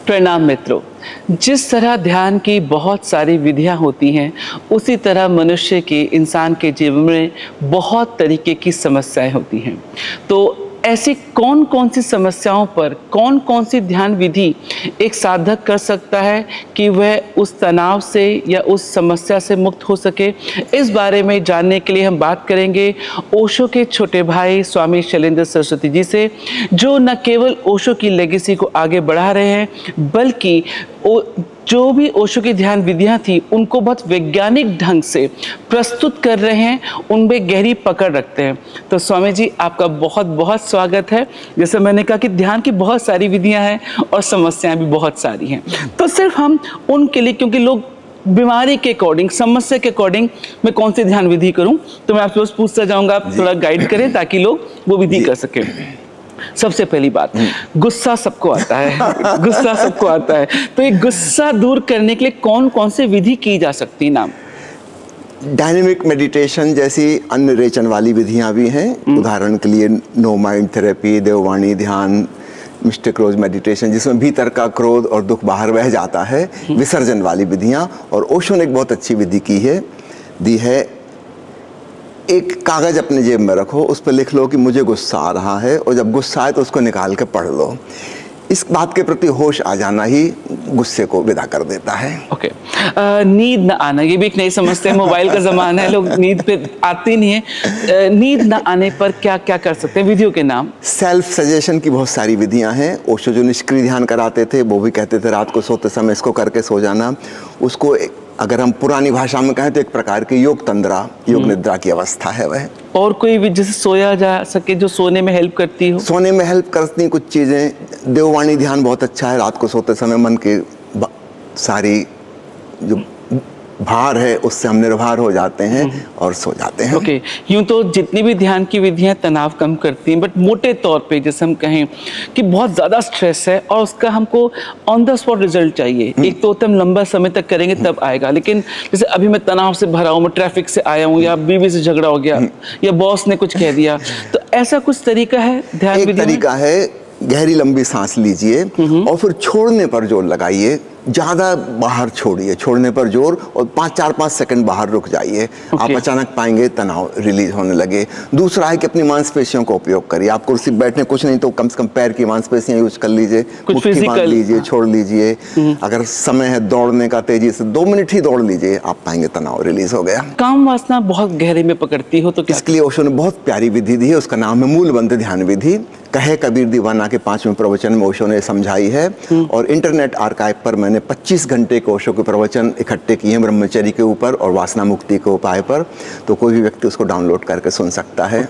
प्रणाम मित्रों। जिस तरह ध्यान की बहुत सारी विधियां होती हैं, उसी तरह मनुष्य के इंसान के जीवन में बहुत तरीके की समस्याएं होती हैं। तो ऐसी कौन कौन सी समस्याओं पर कौन कौन सी ध्यान विधि एक साधक कर सकता है कि वह उस तनाव से या उस समस्या से मुक्त हो सके, इस बारे में जानने के लिए हम बात करेंगे ओशो के छोटे भाई स्वामी शैलेंद्र सरस्वती जी से, जो न केवल ओशो की लेगेसी को आगे बढ़ा रहे हैं बल्कि जो भी ओशो की ध्यान विधियां थी उनको बहुत वैज्ञानिक ढंग से प्रस्तुत कर रहे हैं, उनमें गहरी पकड़ रखते हैं। तो स्वामी जी, आपका बहुत बहुत स्वागत है। जैसे मैंने कहा कि ध्यान की बहुत सारी विधियां हैं और समस्याएं भी बहुत सारी हैं, तो सिर्फ हम उनके लिए, क्योंकि लोग बीमारी के अकॉर्डिंग, समस्या के अकॉर्डिंग मैं कौन सी ध्यान विधि करूं, तो मैं आपसे बस पूछता जाऊंगा, आप थोड़ा गाइड करें ताकि लोग वो विधि कर सकें। सबसे पहली बात, गुस्सा सबको आता है गुस्सा सबको आता है, तो ये गुस्सा दूर करने के लिए कौन कौन सी विधि की जा सकती है? नाम डायनेमिक मेडिटेशन जैसी अन्य रेचन वाली विधियां भी हैं। उदाहरण के लिए नो माइंड थेरेपी, देववाणी ध्यान, मिस्टर क्रोज मेडिटेशन, जिसमें भीतर का क्रोध और दुख बाहर बह जाता है, विसर्जन वाली विधियां। और ओशो ने एक बहुत अच्छी विधि दी है। एक कागज अपने जेब में रखो, उस पर लिख लो कि मुझे गुस्सा आ रहा है, और जब गुस्सा आए तो उसको निकाल के पढ़ लो। इस बात के प्रति होश आ जाना ही गुस्से को विदा कर देता है। ओके। नींद न आना, ये भी एक नई समस्या है। मोबाइल का जमाना है, लोग नींद पे आती नहीं है। नींद न आने पर क्या क्या कर सकते हैं? विधियों के नाम। सेल्फ सजेशन की बहुत सारी विधियां हैं। ओशो जो निष्क्रिय ध्यान कराते थे वो भी कहते थे रात को सोते समय इसको करके सो जाना। उसको अगर हम पुरानी भाषा में कहें तो एक प्रकार की योग तंद्रा, योग निद्रा की अवस्था है वह। और कोई भी जिससे सोया जा सके, जो सोने में हेल्प करती हो? सोने में हेल्प करती कुछ चीज़ें। देववाणी ध्यान बहुत अच्छा है। रात को सोते समय मन के सारी जो भार है उससे हम निर्भर हो जाते हैं और सो जाते हैं। ओके। यूं तो जितनी भी ध्यान की विधियां तनाव कम करती हैं, बट मोटे तौर पे जैसे हम कहें कि बहुत ज़्यादा स्ट्रेस है और उसका हमको ऑन द स्पॉट रिजल्ट चाहिए। एक तो हम लंबा समय तक करेंगे तब आएगा, लेकिन जैसे अभी मैं तनाव से भरा हूँ, मैं ट्रैफिक से आया हूँ, या बीवी से झगड़ा हो गया, या बॉस ने कुछ कह दिया, तो ऐसा कुछ तरीका है ध्यान विधि में? तरीका है, गहरी लंबी सांस लीजिए और फिर छोड़ने पर जोर लगाइए। ज़्यादा बाहर छोड़िए, छोड़ने पर जोर, और 4-5 सेकंड बाहर रुक जाइए। आप अचानक पाएंगे तनाव रिलीज होने लगे। दूसरा है कि अपनी मांसपेशियों का उपयोग करिए। आप कुर्सी बैठने कुछ नहीं तो कम से कम पैर की मांसपेशियां यूज कर लीजिए, मुट्ठी बांध लीजिए, छोड़ लीजिए। अगर समय है दौड़ने का, तेजी से 2 मिनट ही दौड़ लीजिए, आप पाएंगे तनाव रिलीज हो गया। काम वासना बहुत गहरे में पकड़ती हो तो इसके लिए ओशो ने बहुत प्यारी विधि दी है, उसका नाम है मूलबंध ध्यान विधि। कहे कबीर दीवाना के 5वें प्रवचन में ओशो ने समझाई है, और इंटरनेट आर्काइव पर मैंने 25 घंटे के ओशो के प्रवचन इकट्ठे किए हैं ब्रह्मचर्य के ऊपर और वासना मुक्ति के उपाय पर। तो कोई भी व्यक्ति उसको डाउनलोड करके सुन सकता है।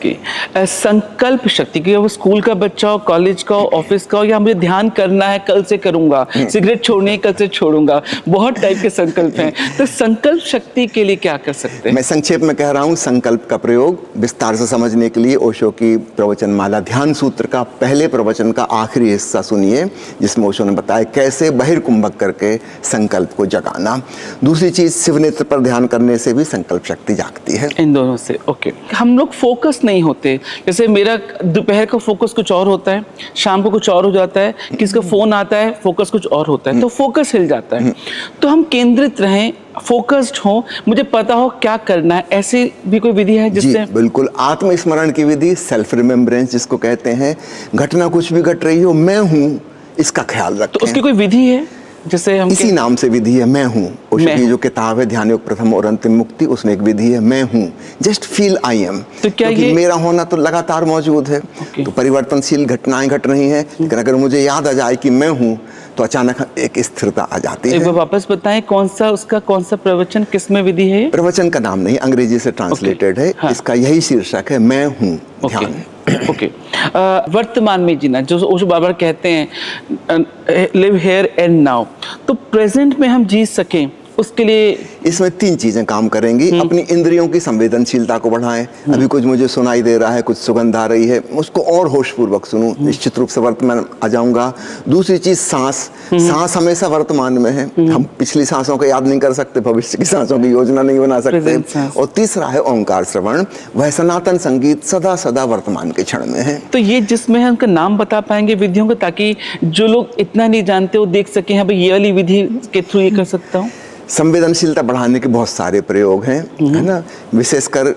संकल्प शक्ति की, वो स्कूल का बच्चा हो, कॉलेज का हो, ऑफिस का हो, या मुझे ध्यान करना है कल से करूंगा, सिगरेट छोड़नी है कल से छोड़ूंगा, बहुत टाइप के संकल्प हैं। तो संकल्प शक्ति के लिए क्या कर सकते हैं? मैं संक्षेप में कह रहा हूँ। संकल्प का प्रयोग विस्तार से समझने के लिए ओशो की प्रवचन माला ध्यान सूत्र का पहले प्रवचन का आखिरी हिस्सा सुनिए, जिसमें ओशो ने बताया कैसे बहिर्कुंभक करके संकल्प को जगाना। दूसरी चीज, शिव नेत्र पर ध्यान करने से भी संकल्प शक्ति जागती है। इन दोनों से। ओके। हम लोग फोकस नहीं होते, जैसे मेरा दोपहर का फोकस कुछ और होता है, शाम को कुछ और हो जाता है, किसका फोन आता है, फोकस कुछ और होता है, तो फोकस हिल जाता है। तो हम केंद्रित रहें, फोकस्ड हो, मुझे पता हो क्या करना है, ऐसी भी कोई विधि है जिससे? बिल्कुल, आत्मस्मरण की विधि, सेल्फ रिमेम्बरेंस जिसको कहते हैं। घटना कुछ भी घट रही हो, मैं हूँ, इसका ख्याल रखें। तो उसकी कोई विधि है? जैसे हम इसी नाम से विधि है, मैं हूँ। ओशो की जो किताब है ध्यान योग प्रथम और अंतिम मुक्ति, उसमें एक विधि है, मैं हूँ। Just feel I am. तो क्या ये मेरा होना तो लगातार मौजूद है। तो परिवर्तनशील घटनाएं घट रही हैं, लेकिन अगर मुझे याद आ जाए कि मैं हूँ तो अचानक एक स्थिरता आ जाती है। एक बार वापस बताएं, कौन सा प्रवचन, किसमें विधि है? प्रवचन का नाम नहीं, अंग्रेजी से ट्रांसलेटेड है। इसका यही शीर्षक है, मैं हूँ ध्यान। ओके। वर्तमान में जीना, जो ओशो बार कहते हैं लिव हियर एंड नाउ, तो प्रेजेंट में हम जी सकें उसके लिए इसमें 3 चीजें काम करेंगी। अपनी इंद्रियों की संवेदनशीलता को बढ़ाएं। अभी कुछ मुझे सुनाई दे रहा है, कुछ सुगंध आ रही है, उसको और होशपूर्वक सुनूं, निश्चित रूप से वर्तमान आ जाऊंगा। दूसरी चीज सांस हमेशा वर्तमान में है, हम पिछली सांसों को याद नहीं कर सकते, भविष्य की सांसों की योजना नहीं बना सकते। और तीसरा है ओंकार श्रवण, वह सनातन संगीत सदा सदा वर्तमान के क्षण में है। तो ये जिसमें है उनका नाम बता पाएंगे विधियों को, ताकि जो लोग इतना नहीं जानते वो देख सके, हाँ भाई ये वाली विधि के थ्रू ये कर सकता हूँ। संवेदनशीलता बढ़ाने के बहुत सारे प्रयोग हैं, है ना। विशेषकर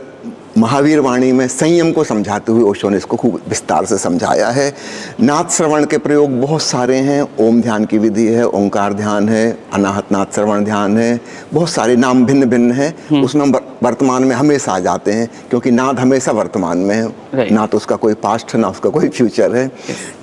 महावीर वाणी में संयम को समझाते हुए ओशो ने इसको खूब विस्तार से समझाया है। नाद श्रवण के प्रयोग बहुत सारे हैं। ओम ध्यान की विधि है, ओंकार ध्यान है, अनाहत नाद श्रवण ध्यान है, बहुत सारे नाम भिन्न भिन्न हैं। उसमें हम वर्तमान में हमेशा आ जाते हैं, क्योंकि नाद हमेशा वर्तमान में है, ना तो उसका कोई पास्ट है ना उसका कोई फ्यूचर है।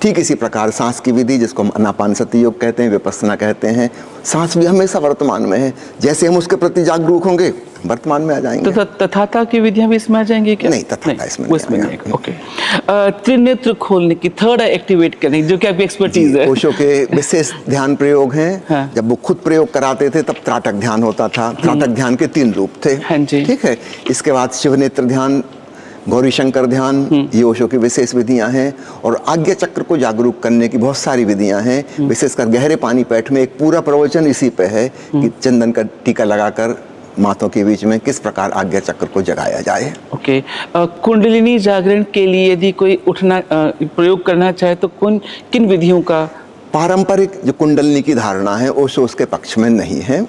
ठीक इसी प्रकार सांस की विधि, जिसको हम आनापानसति योग कहते हैं, विपස්සना कहते हैं, सांस भी हमेशा वर्तमान में है। जैसे हम उसके प्रति जागरूक होंगे, वर्तमान में आ जाएंगे। तो तथाता की विधियां भी इसमें आ जाएंगी क्या? नहीं, तथाता इसमें नहीं आएगा। ओके। त्रिनेत्र खोलने की, थर्ड एक्टिवेट करने की, जो कि आपकी एक्सपर्टीज है। ओशो के विशेष ध्यान प्रयोग हैं। हाँ। जब वो खुद प्रयोग कराते थे तब त्राटक ध्यान होता था। त्राटक ध्यान के 3 रूप थे। हाँ जी। ठीक है। इसके बाद शिवनेत्र ध्यान, गौरी शंकर ध्यान, ये ओशो की विशेष विधियां हैं। और आज्ञा चक्र को जागरूक करने की बहुत सारी विधियां हैं। विशेषकर गहरे पानी पैठ में एक पूरा प्रवचन इसी पे है कि चंदन का टीका लगाकर माथों के बीच में किस प्रकार आज्ञा चक्र को जगाया जाए। ओके। कुंडलिनी जागरण के लिए यदि कोई उठना प्रयोग करना चाहे तो किन विधियों का? पारंपरिक जो कुंडलिनी की धारणा है ओशो उसके पक्ष में नहीं है।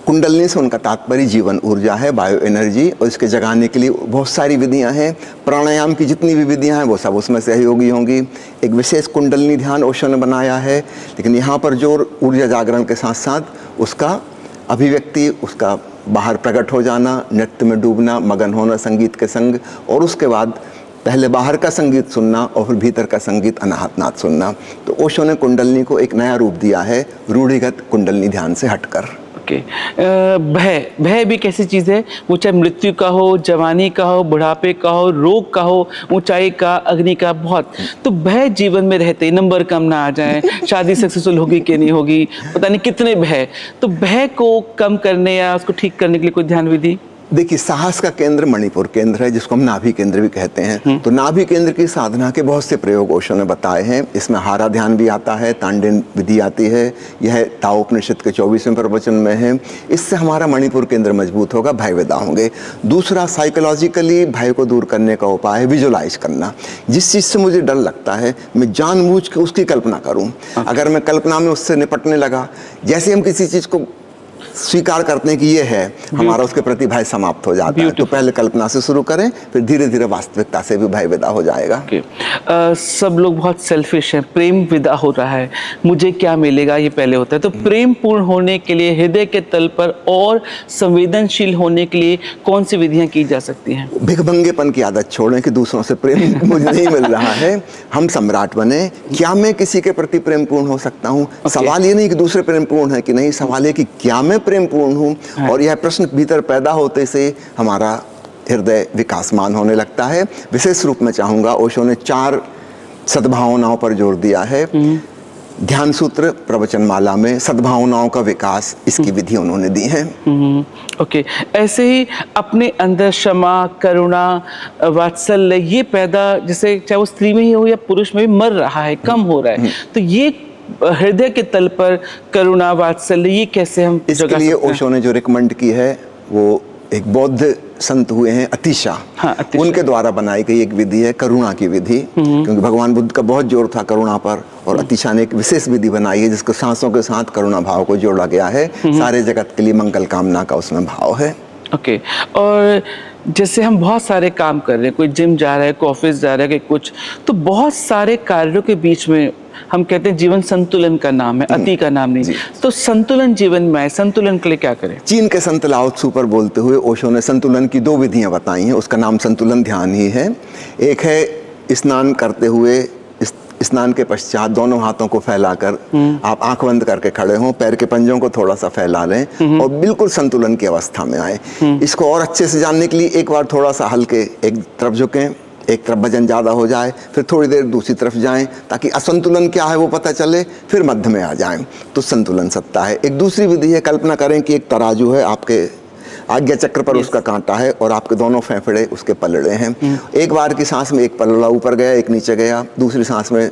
कुंडलिनी से उनका तात्पर्य जीवन ऊर्जा है, बायो एनर्जी, और इसके जगाने के लिए बहुत सारी विधियां हैं। प्राणायाम की जितनी भी विधियां हैं वो सब उसमें सहयोगी होंगी। एक विशेष कुंडलिनी ध्यान ओशो ने बनाया है, लेकिन यहाँ पर जो ऊर्जा जागरण के साथ साथ उसका अभिव्यक्ति, उसका बाहर प्रकट हो जाना, नृत्य में डूबना, मगन होना संगीत के संग, और उसके बाद पहले बाहर का संगीत सुनना और फिर भीतर का संगीत अनाहत नाद सुनना। तो ओशो ने कुंडलिनी को एक नया रूप दिया है, रूढ़िगत कुंडलिनी ध्यान से हटकर। ओके। भय भी कैसी चीज़ है? वो चाहे मृत्यु का हो, जवानी का हो, बुढ़ापे का हो, रोग का हो, ऊंचाई का, अग्नि का, बहुत। तो भय जीवन में रहते, नंबर कम ना आ जाए, शादी सक्सेसफुल होगी कि नहीं होगी, पता नहीं कितने भय। तो भय को कम करने या उसको ठीक करने के लिए कोई ध्यान विधि? देखिए, साहस का केंद्र मणिपुर केंद्र है, जिसको हम नाभि केंद्र भी कहते हैं। तो नाभि केंद्र की साधना के बहुत से प्रयोग ओशो ने बताए हैं। इसमें हारा ध्यान भी आता है, तांडन विधि आती है, यह ताओ उपनिषद के 24वें प्रवचन में है। इससे हमारा मणिपुर केंद्र मजबूत होगा, भय विदा होंगे। दूसरा, साइकोलॉजिकली भय को दूर करने का उपाय है विजुलाइज करना। जिस चीज़ से मुझे डर लगता है मैं जानबूझ के उसकी कल्पना करूँ। अगर मैं कल्पना में उससे निपटने लगा, जैसे हम किसी चीज़ को स्वीकार करते हैं कि ये है, हमारा उसके प्रति भय समाप्त हो जाता है। तो पहले कल्पना से शुरू करें, फिर धीरे धीरे वास्तविकता से भी भय विदा हो जाएगा। सब लोग बहुत सेल्फिश हैं, प्रेम विदा हो रहा है, मुझे क्या मिलेगा, ये पहले होता है। तो प्रेम पूर्ण होने के लिए हृदय के तल पर और संवेदनशील होने के लिए कौन सी विधियां की जा सकती हैं? भिखमंगेपन की आदत छोड़ें कि दूसरों से प्रेम मुझे नहीं मिल रहा है, हम सम्राट बने। क्या मैं किसी के प्रति प्रेम पूर्ण हो सकता हूँ? सवाल ये नहीं कि दूसरे प्रेम पूर्ण है कि नहीं, सवाल है कि क्या मैं प्रेम पूर्ण हूँ। और यह प्रश्न भीतर पैदा होते से हमारा हृदय विकासमान होने लगता है। विशेष रूप में चाहूँगा, ओशो ने 4 सद्भावनाओं पर जोर दिया है। ध्यान सूत्र प्रवचन माला में सद्भावनाओं का विकास, इसकी विधि उन्होंने दी है। ओके। ऐसे ही अपने अंदर क्षमा, करुणा, वात्सल्य ये पैदा, जैसे चाहे वो स्त्री में ही हो या पुरुष में भी, मर रहा है, कम हो रहा है, तो ये हृदय के तल पर करुणा, वात्सल्य, ये कैसे हम इसके लिए ओशो ने जो रिकमेंड की है वो एक बौद्ध संत हुए हैं अतिशा, उनके द्वारा बनाई गई एक विधि है, करुणा की विधि। क्योंकि भगवान बुद्ध का बहुत जोर था करुणा पर, और अतिशा ने एक विशेष विधि बनाई है जिसको सांसों के साथ करुणा भाव को जोड़ा गया है। सारे जगत के लिए मंगल कामना का उसमें भाव है। ओके। और जैसे हम बहुत सारे काम कर रहे हैं, कोई जिम जा रहा है, कोई ऑफिस जा रहा है, कोई कुछ, तो बहुत सारे कार्यों के बीच में हम कहते हैं जीवन संतुलन का नाम है, अति का नाम नहीं। तो संतुलन जीवन में है, संतुलन के लिए क्या करें? चीन के संत लाओ त्सु पर बोलते हुए ओशो ने संतुलन की 2 विधियां बताई हैं। उसका नाम संतुलन ध्यान ही है। एक है स्नान करते हुए, स्नान के पश्चात दोनों हाथों को फैलाकर आप आंख बंद करके खड़े हों, पैर के पंजों को थोड़ा सा फैला लें और बिल्कुल संतुलन की अवस्था में आए। इसको और अच्छे से जानने के लिए एक बार थोड़ा सा हल्के एक तरफ झुकें, एक तरफ वजन ज़्यादा हो जाए, फिर थोड़ी देर दूसरी तरफ जाएं ताकि असंतुलन क्या है वो पता चले, फिर मध्य में आ जाएं तो संतुलन सत्ता है। एक दूसरी विधि है, कल्पना करें कि एक तराजू है, आपके आज्ञा चक्र पर उसका कांटा है और आपके दोनों फेफड़े उसके पलड़े हैं। एक बार की सांस में एक पलड़ा ऊपर गया, एक नीचे गया, दूसरी सांस में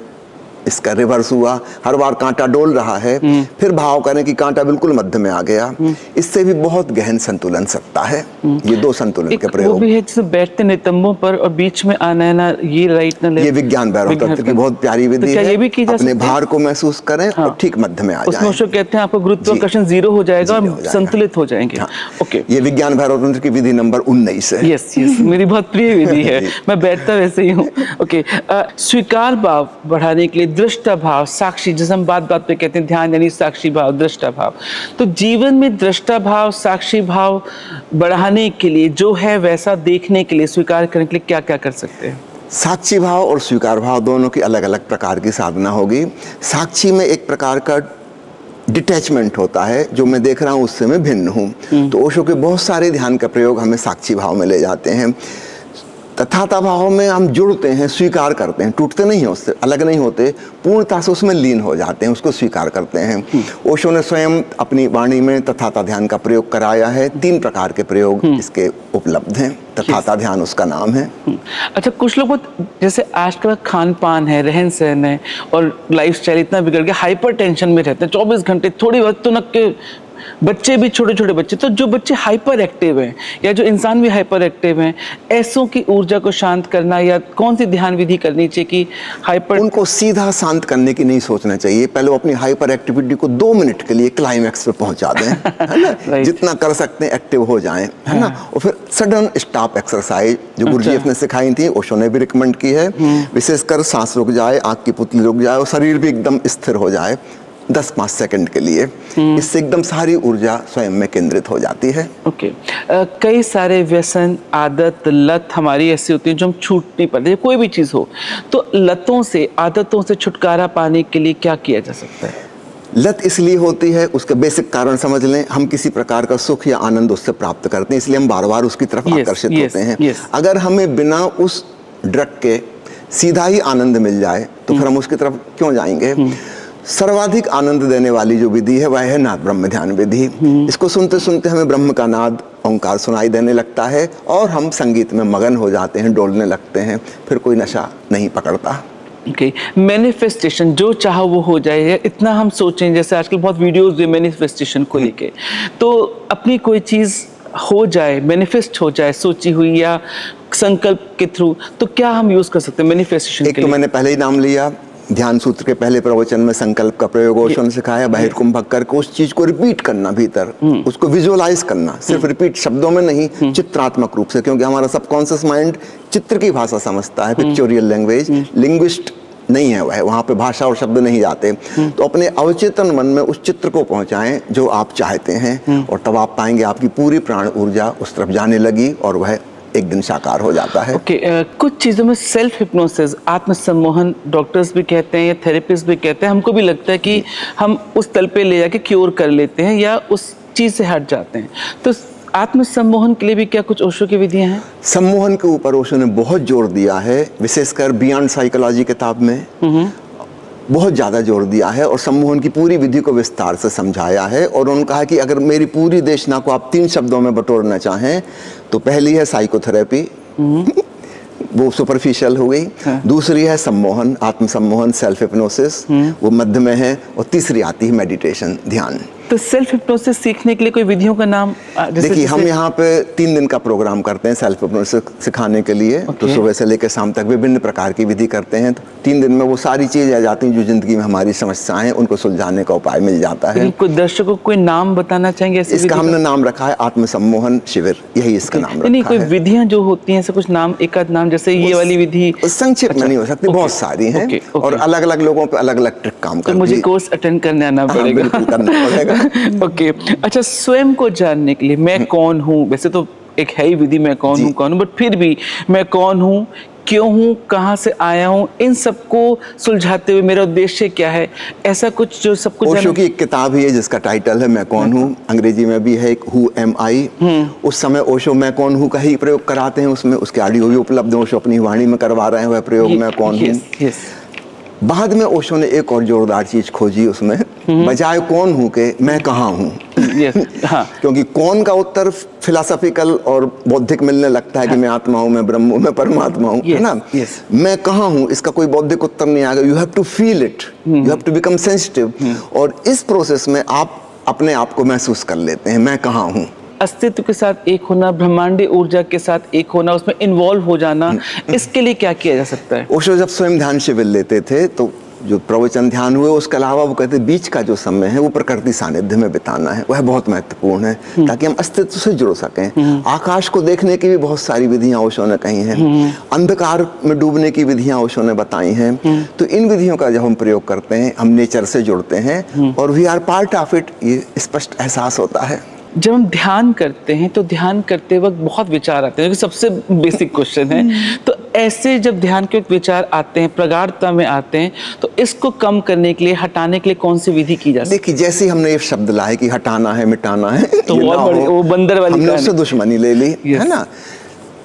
इसका रिवर्स हुआ, हर बार कांटा डोल रहा है। फिर भाव करें कि कांटा बिल्कुल मध्य में आ गया। इससे भी बहुत गहन संतुलन सकता है। ये दो संतुलन के प्रयोग। वो भी है जैसे बैठते नितंबों पर और बीच में आना है ना, ये राइट ना लेफ्ट। ये विज्ञान भैरव तंत्र की बहुत प्यारी विधि क्या है। ये भी की जा अपने सकती है? भार को महसूस करें और ठीक मध्य में आ जाएं। उसमें ओशो कहते हैं आपको गुरुत्वाकर्षण जीरो हो जाएगा और संतुलित हो जाएंगे। ओके, ये विज्ञान भैरव तंत्र की विधि नंबर 19 है। यस यस, मेरी बहुत प्रिय विधि है। मैं बैठता वैसे ही हूँ। ओके, स्वीकार भाव बढ़ाने के लिए दृष्टा भाव, साक्षी, जैसे हम बात बात पे कहते हैं ध्यान यानी साक्षी भाव, दृष्टा भाव, तो जीवन में दृष्टा भाव, साक्षी भाव बढ़ाने के लिए जो है वैसा देखने के लिए, स्वीकार करने के लिए क्या क्या कर सकते हैं? साक्षी भाव और स्वीकार भाव दोनों की अलग अलग प्रकार की साधना होगी। साक्षी में एक प्रकार का डिटैचमेंट होता है, जो मैं देख रहा हूँ उससे मैं भिन्न हूँ। तो ओशो के बहुत सारे ध्यान का प्रयोग हमें साक्षी भाव में ले जाते हैं। तथाता भाव में हम जुड़ते हैं, स्वीकार करते हैं, टूटते नहीं हैं उससे, अलग नहीं होते, पूर्णता से उसमें लीन हो जाते हैं, उसको स्वीकार करते हैं। ओशो ने स्वयं अपनी वाणी में तथाता ध्यान का प्रयोग कराया है। 3 प्रकार के प्रयोग इसके उपलब्ध हैं। तथाता ध्यान उसका नाम है। अच्छा, कुछ लोग जैसे आजकल खान पान है, रहन सहन है और लाइफस्टाइल इतना बिगड़ गया, हाइपर टेंशन में रहते हैं 24 घंटे, थोड़ी वक्त तो नक के बच्चे भी, छोटे छोटे बच्चे, तो जो बच्चे हाइपर एक्टिव हैं या जो इंसान भी हाइपर एक्टिव हैं, ऐसों की ऊर्जा को शांत करना या कौन सी ध्यान विधि करनी चाहिए कि हाइपर? उनको सीधा शांत करने की नहीं सोचना चाहिए। पहले वो अपनी हाइपर एक्टिविटी को 2 मिनट के लिए क्लाइमैक्स पे पहुंचा दें, है ना। जितना कर सकते हैं एक्टिव हो जाएं, है ना। और फिर सडन स्टॉप एक्सरसाइज जो गुरुजीएफ ने सिखाई थी, ओशो ने भी रिकमेंड की है। विशेषकर सांस रुक जाए, आंख की पुतली रुक जाए और शरीर भी एकदम स्थिर हो जाए 10-5 सेकंड के लिए। इससे एकदम सारी ऊर्जा स्वयं में केंद्रित हो जाती है। ओके, कई सारे व्यसन, आदत, लत हमारी ऐसी होती है जो हम छूट नहीं पाते, कोई भी चीज़ हो। तो लतों से, आदतों से छुटकारा पाने के लिए क्या किया जा सकता है? लत इसलिए होती है, उसके बेसिक कारण समझ लें, हम किसी प्रकार का सुख या आनंद उससे प्राप्त करते हैं, इसलिए हम बार बार उसकी तरफ आकर्षित होते हैं। अगर हमें बिना उस ड्रग के सीधा ही आनंद मिल जाए तो फिर हम उसकी तरफ क्यों जाएंगे। सर्वाधिक आनंद देने वाली जो विधि है वह है नाद ब्रह्म ध्यान विधि। इसको सुनते सुनते हमें ब्रह्म का नाद, ओंकार सुनाई देने लगता है और हम संगीत में मगन हो जाते हैं, डोलने लगते हैं, फिर कोई नशा नहीं पकड़ता। ओके, मैनिफेस्टेशन, जो चाहो वो हो जाए, इतना हम सोचें, जैसे आजकल बहुत वीडियोस भी मैनिफेस्टेशन को लेके, तो अपनी कोई चीज़ हो जाए, मैनिफेस्ट हो जाए सोची हुई या संकल्प के थ्रू, तो क्या हम यूज़ कर सकते हैं मैनिफेस्टेशन एक के तो लिए? मैंने पहले ही नाम लिया, ध्यान सूत्र के पहले प्रवचन में संकल्प का प्रयोग ओशो ने सिखाया। बहिर्कुंभक करके उस चीज को रिपीट करना भीतर, उसको विजुअलाइज करना, सिर्फ रिपीट शब्दों में नहीं, चित्रात्मक रूप से, क्योंकि हमारा सबकॉन्शियस माइंड चित्र की भाषा समझता है, पिक्चोरियल लैंग्वेज, लिंग्विस्ट नहीं है वह, वहाँ पे भाषा और शब्द नहीं जाते। तो अपने अवचेतन मन में उस चित्र को पहुंचाएं जो आप चाहते हैं, और तब आप पाएंगे आपकी पूरी प्राण ऊर्जा उस तरफ जाने लगी और वह एक दिन साकार हो जाता है। ओके, कुछ चीज़ों में सेल्फ हिप्नोसिस, आत्मसम्मोहन, डॉक्टर्स भी कहते हैं या थेरेपिस्ट भी कहते हैं, हमको भी लगता है कि हम उस तल पे ले जाके क्योर कर लेते हैं या उस चीज़ से हट जाते हैं। तो आत्मसम्मोहन के लिए भी क्या कुछ ओशो की विधियां हैं? सम्मोहन के ऊपर ओशो ने बहुत जोर दिया है, विशेषकर बियॉन्ड साइकोलॉजी किताब में बहुत ज़्यादा जोर दिया है और सम्मोहन की पूरी विधि को विस्तार से समझाया है। और उन्होंने कहा कि अगर मेरी पूरी देशना को आप 3 शब्दों में बटोरना चाहें तो पहली है साइकोथेरेपी, वो सुपरफिशियल हो गई। दूसरी है सम्मोहन, आत्मसम्मोहन, सेल्फ हिप्नोसिस, वो मध्य में है। और तीसरी आती है मेडिटेशन, ध्यान। तो सेल्फ हिप्नोसिस सीखने के लिए कोई विधियों का नाम? देखिए, हम यहाँ पे 3 दिन का प्रोग्राम करते हैं सेल्फ हिप्नोसिस सिखाने के लिए। तो सुबह से लेकर शाम तक विभिन्न प्रकार की विधि करते हैं। तो 3 दिन में वो सारी चीजें आ जाती हैं जो जिंदगी में हमारी समस्याएं हैं, उनको सुलझाने का उपाय मिल जाता है। कोई दर्शकों को कोई नाम बताना चाहेंगे ऐसी? इसका हमने नाम रखा है आत्मसम्मोहन शिविर, यही इसका नाम रखा है। नहीं, कोई विधियां जो होती हैं, ऐसे कुछ नाम, एक आध नाम, जैसे ये वाली विधि संक्षिप्त में नहीं हो सकती, बहुत सारी हैं और अलग अलग लोगों पे अलग अलग ट्रिक काम करती है। मुझे कोर्स अटेंड करने आना पड़ेगा। बिल्कुल करना पड़ेगा। ओके, अच्छा, स्वयं को जानने के लिए मैं कौन हूँ, वैसे तो एक है ही विधि मैं कौन हूँ, बट फिर भी मैं कौन हूँ, क्यों हूँ, कहाँ से आया हूँ, इन सबको सुलझाते हुए मेरा उद्देश्य क्या है, ऐसा कुछ जो सबको ओशो की एक किताब है जिसका टाइटल है मैं कौन हूँ, अंग्रेजी में भी है एक हु एम आई। उस समय ओशो मैं कौन हूँ का ही प्रयोग कराते हैं, उसमें उसके ऑडियो भी उपलब्ध है, ओशो अपनी वाणी में करवा रहे हैं वह प्रयोग मैं कौन हूँ। बाद में ओशो ने एक और जोरदार चीज खोजी उसमें, बजाय कौन हूँ के मैं कहाँ हूँ। हाँ। क्योंकि कौन का उत्तर फिलोसॉफिकल और बौद्धिक मिलने लगता है कि मैं आत्मा हूँ, मैं ब्रह्म हूँ, मैं परमात्मा हूँ, है ना। मैं कहाँ हूँ इसका कोई बौद्धिक उत्तर नहीं आएगा। You have to feel it, you have to become sensitive, और इस प्रोसेस में आप अपने आप को महसूस कर लेते हैं मैं कहाँ हूँ। अस्तित्व के साथ एक होना, ब्रह्मांडीय ऊर्जा के साथ एक होना, उसमें इन्वॉल्व हो जाना, इसके लिए क्या किया जा सकता है? ओशो जब स्वयं ध्यान शिविर लेते थे तो जो प्रवचन ध्यान हुए उसके अलावा वो कहते बीच का जो समय है वो प्रकृति सानिध्य में बिताना है, वह बहुत महत्वपूर्ण है ताकि हम अस्तित्व से जुड़ सकें। आकाश को देखने की भी बहुत सारी विधियां ओशो ने कही हैं, अंधकार में डूबने की विधियां ओशो ने बताई हैं। तो इन विधियों का जब हम प्रयोग करते हैं हम नेचर से जुड़ते हैं और we are part of it, ये स्पष्ट एहसास होता है। जब हम ध्यान करते हैं तो ध्यान करते वक्त बहुत विचार आते हैं, जो सबसे बेसिक क्वेश्चन है। तो ऐसे जब ध्यान के वक्त विचार आते हैं, प्रगाढ़ता में आते हैं, तो इसको कम करने के लिए, हटाने के लिए कौन सी विधि की जा सकती है? देखिए जैसे हमने ये शब्द लाए कि हटाना है, मिटाना है, तो वो बंदर वाली हमने उससे दुश्मनी ले ली, है ना।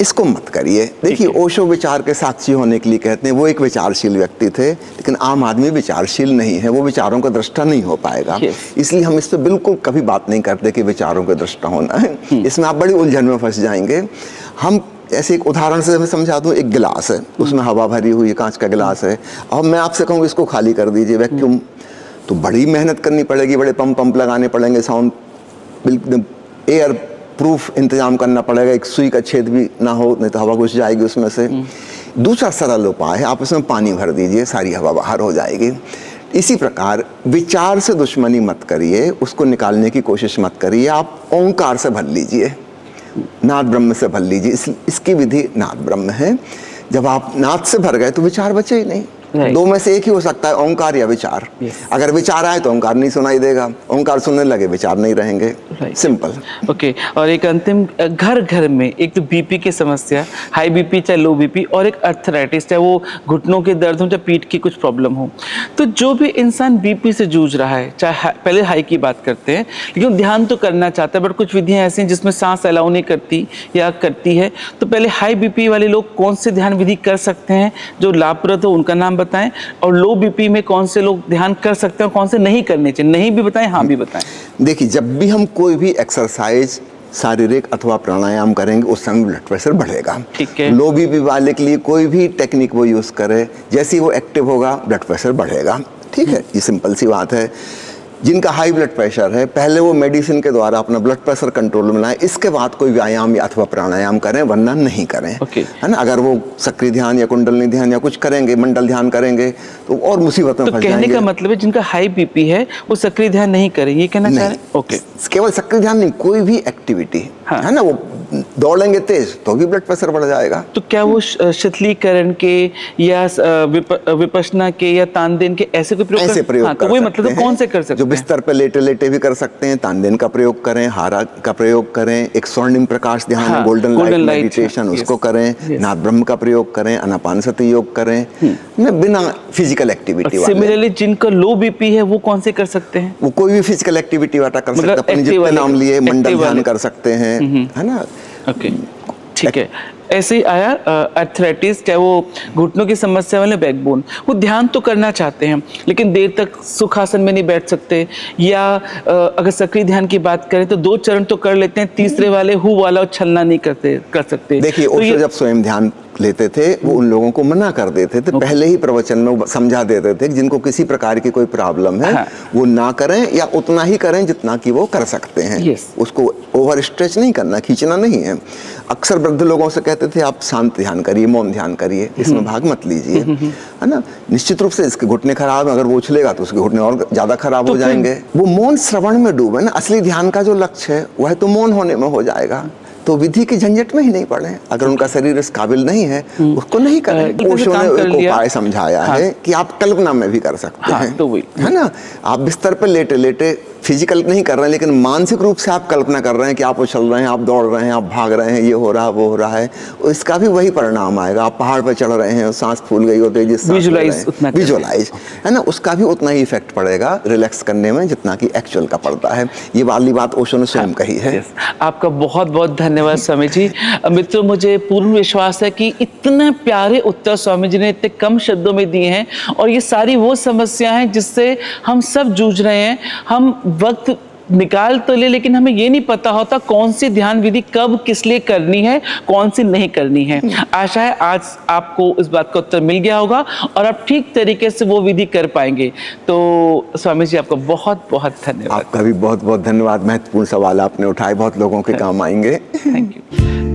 इसको मत करिए। देखिए ओशो विचार के साक्षी होने के लिए कहते हैं, वो एक विचारशील व्यक्ति थे, लेकिन आम आदमी विचारशील नहीं है, वो विचारों का दृष्टा नहीं हो पाएगा। इसलिए हम इस पे बिल्कुल कभी बात नहीं करते कि विचारों का दृष्टा होना है, इसमें आप बड़ी उलझन में फंस जाएंगे। हम ऐसे एक उदाहरण से मैं समझा दूं, एक गिलास है, उसमें हवा भरी हुई है, कांच का गिलास है, अब मैं आपसे कहूँ इसको खाली कर दीजिए, वैक्यूम, तो बड़ी मेहनत करनी पड़ेगी, बड़े पंप लगाने पड़ेंगे, साउंड बिल्कुल एयर प्रूफ इंतजाम करना पड़ेगा, एक सुई का छेद भी ना हो, नहीं तो हवा घुस जाएगी उसमें से। दूसरा सरल उपाय है, आप उसमें पानी भर दीजिए, सारी हवा बाहर हो जाएगी। इसी प्रकार विचार से दुश्मनी मत करिए, उसको निकालने की कोशिश मत करिए, आप ओंकार से भर लीजिए, नाद ब्रह्म से भर लीजिए। इसकी विधि नाद ब्रह्म है। जब आप नाद से भर गए तो विचार बचे ही नहीं। दो में से एक ही हो सकता है, ओंकार या विचार। अगर विचार आए तो ओंकार नहीं सुनाई देगा, ओंकार सुनने लगे विचार नहीं रहेंगे। सिंपल। ओके। और एक अंतिम, घर घर में एक तो बीपी की समस्या, हाई बीपी चाहे लो बीपी, और एक अर्थराइटिस, चाहे वो घुटनों के दर्द हो चाहे पीठ की कुछ प्रॉब्लम हो। तो जो भी इंसान बीपी से जूझ रहा है, चाहे पहले हाई की बात करते हैं, लेकिन ध्यान तो करना चाहता है, बट कुछ विधियां ऐसी हैं जिसमें सांस अलाउ नहीं करती या करती है, तो पहले हाई बीपी वाले लोग कौन से ध्यान विधि कर सकते हैं जो लाभप्रद हो, उनका नाम बताएं। और लो बीपी में कौन से लोग ध्यान कर सकते हैं, कौन से नहीं करने चाहिए, नहीं भी बताएं, हाँ भी बताएं। देखिए जब भी हम कोई भी एक्सरसाइज शारीरिक अथवा प्राणायाम करेंगे उस समय ब्लड प्रेशर बढ़ेगा। ठीक है। लो बीपी वाले के लिए कोई भी टेक्निक वो यूज करे, जैसे ही वो एक्टिव होगा ब्लड प्रेशर बढ़ेगा। ठीक है, ये सिंपल सी बात है। जिनका हाई ब्लड प्रेशर है पहले वो मेडिसिन के द्वारा अपना ब्लड प्रेशर कंट्रोल में लाएं, इसके बाद कोई व्यायाम या अथवा प्राणायाम करें, वरना नहीं करें। है ना। अगर वो सक्रिय ध्यान या कुंडलनी ध्यान या कुछ करेंगे, मंडल ध्यान करेंगे, तो और मुसीबत में फंस जाएंगे। कहने का मतलब है जिनका हाई बीपी है वो सक्रिय ध्यान नहीं करें, ये कहना चाह रहे हैं? ओके। केवल सक्रिय ध्यान नहीं, कोई भी एक्टिविटी, है ना, वो दौड़ेंगे तेज तो भी ब्लड प्रेशर बढ़ जाएगा। तो क्या वो शिथिलीकरण के या विपश्यना के या तानदेन के ऐसे कोई प्रयोग ऐसे प्रयोग कर तो वही सकते मतलब हैं। कौन से कर सकते जो बिस्तर पे लेटे लेटे भी कर सकते हैं, तानदेन का प्रयोग करें, हारा का प्रयोग करें, एक स्वर्णिम प्रकाश ध्यान है, गोल्डन लाइट मेडिटेशन, उसको करें, नाद ब्रह्म का प्रयोग करें, आनापानसति योग करें, बिना फिजिकल एक्टिविटी वाले। सिमिलरली जिनका लो बीपी है वो कौन से कर सकते हैं? वो कोई भी फिजिकल एक्टिविटी वाला कर सकते हैं, अपने जितने नाम लिए मंडल ध्यान कर सकते हैं, है ना। ओके, ठीक है। ऐसे ही आया अर्थराइटिस, चाहे वो घुटनों की समस्या वाले, बैकबोन, वो ध्यान तो करना चाहते हैं लेकिन देर तक सुखासन में नहीं बैठ सकते, या अगर सक्रिय ध्यान की बात करें तो 2 चरण तो कर लेते हैं, तीसरे वाले हु वाला उछलना नहीं कर सकते। देखिए तो ओशो जब स्वयं ध्यान लेते थे वो उन लोगों को मना कर देते थे, पहले ही प्रवचन में वो समझा देते थे कि जिनको किसी प्रकार की कोई प्रॉब्लम है वो ना करें या उतना ही करें जितना कि वो कर सकते हैं। उसको ओवर स्ट्रेच नहीं करना, खींचना नहीं है। अक्सर वृद्ध लोगों से कहते थे आप शांत ध्यान करिए, मौन ध्यान करिए, इसमें भाग मत लीजिए, है ना। निश्चित रूप से इसके घुटने खराब है, अगर वो उछलेगा तो उसके घुटने और ज्यादा खराब हो जाएंगे। वो मौन श्रवण में डूबे ना, असली ध्यान का जो लक्ष्य है वह तो मौन होने में हो जाएगा। तो विधि की झंझट में ही नहीं पड़े, अगर उनका शरीर इस काबिल नहीं है उसको नहीं करें। ओशो ने एक उपाय समझाया है कि आप कल्पना में भी कर सकते हैं, तो वही है ना। आप बिस्तर पर लेटे लेटे फिजिकल नहीं कर रहे हैं, लेकिन मानसिक रूप से आप कल्पना कर रहे हैं कि आप उछल रहे हैं, आप दौड़ रहे हैं, आप भाग रहे हैं, ये हो रहा है, वो हो रहा है, इसका भी वही परिणाम आएगा। आप पहाड़ पर चढ़ रहे हैं, सांस फूल गई हो, तेजी से विजुअलाइज है ना, उसका भी उतना ही इफेक्ट पड़ेगा रिलैक्स करने में जितना कि एक्चुअल का पड़ता है। ये वाली बात ओशो ने स्वयं कही है। आपका बहुत बहुत धन्यवाद स्वामी जी। मित्रों, मुझे पूर्ण विश्वास है कि इतने प्यारे उत्तर स्वामी जी ने इतने कम शब्दों में दिए हैं, और ये सारी वो समस्या हैं जिससे हम सब जूझ रहे हैं। हम वक्त निकाल तो ले, लेकिन हमें ये नहीं पता होता कौन सी ध्यान विधि कब किस लिए करनी है, कौन सी नहीं करनी है। आशा है आज आपको इस बात का उत्तर मिल गया होगा और आप ठीक तरीके से वो विधि कर पाएंगे। तो स्वामी जी, आपका बहुत बहुत धन्यवाद। आपका भी बहुत बहुत धन्यवाद। महत्वपूर्ण सवाल आपने उठाए, बहुत लोगों के काम आएंगे। Thank you.